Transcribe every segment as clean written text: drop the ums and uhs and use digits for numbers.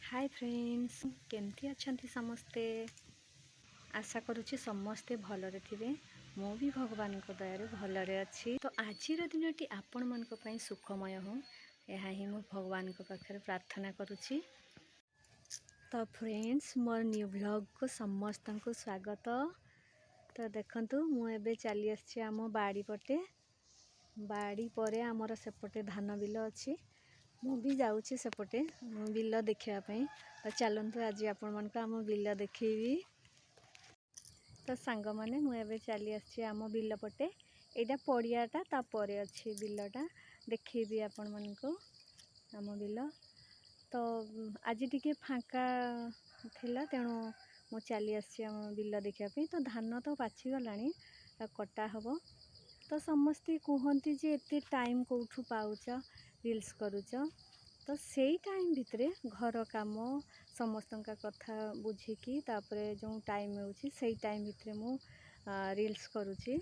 Hi friends, केमती अच्छी समस्ते। आशा करुच्ची समस्ते भलरे थिबे। मु भी भगवान को दयारे भलरे अच्छी। तो आज दिनटी आपण मन को पई सुखमय हो यह ही मु भगवान को पाखरे प्रार्थना करुच्ची। तो फ्रेंड्स, मोर न्यू ब्लॉग को समस्त को स्वागत। तो देखंतु मु एबे चली आछि आम बाड़ी पटे। बाड़ी परे आमर सेपटे धान बिल अच्छी। मु भी जाऊँगी सेपटे बिल देखापी। तो चलतु आज आपण मन को आम बिल देखी। तो सांग माने मुझे चली आसी आम बिल पटे। यहाँ पड़ियाटा तापर अच्छी बिलटा देखी आपण मन को आम बिल। तो आज टिके फांका थिला तेणु मु चली आसी आम बिल देखापी। तो धान तो पाची गलानी कटा हब। तो समस्ते कहती जे एते टाइम कौठू पाउच रील्स करुच। तो सेई टाइम भितरे घर काम समस्त कथा बुझिकी तापरे जो टाइम होची सेई टाइम भितरे मु रील्स करुची।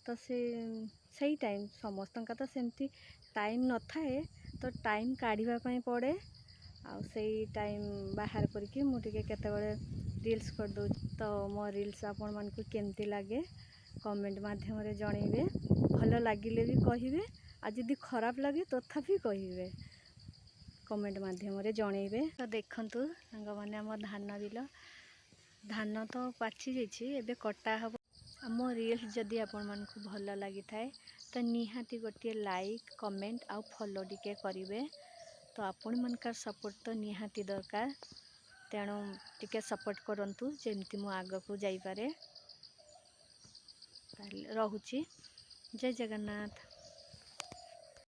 तो सेई टाइम समस्त का तो सेमती टाइम न थाए। तो टाइम काढ़िबा पई पड़े आ सेई टाइम बाहर करके मु टिके केतेबेले रील्स कर दो। तो मो रील्स आपण मन को केमती लागे कमेंट माध्यम रे जणैबे। भल लागिले भी कहिबे आ जदी खराब लगे तथापि कहिबे कमेंट माध्यम रे जणैबे। तो देखंतु सांग माने हम धान बिल धान तो पाची जाइछि एबे कटा हबो। मो रील्स जदी आपण मन को भल लागि थाए तो निहाती गोटे लाइक कमेंट आ फॉलो टिके करिवे। तो आपण मन का सपोर्ट तो निहाती दरकार। तेणु टिके सपोर्ट करंतु जेमती मु आग को जाई पारे। रहुची। जय जगन्नाथ।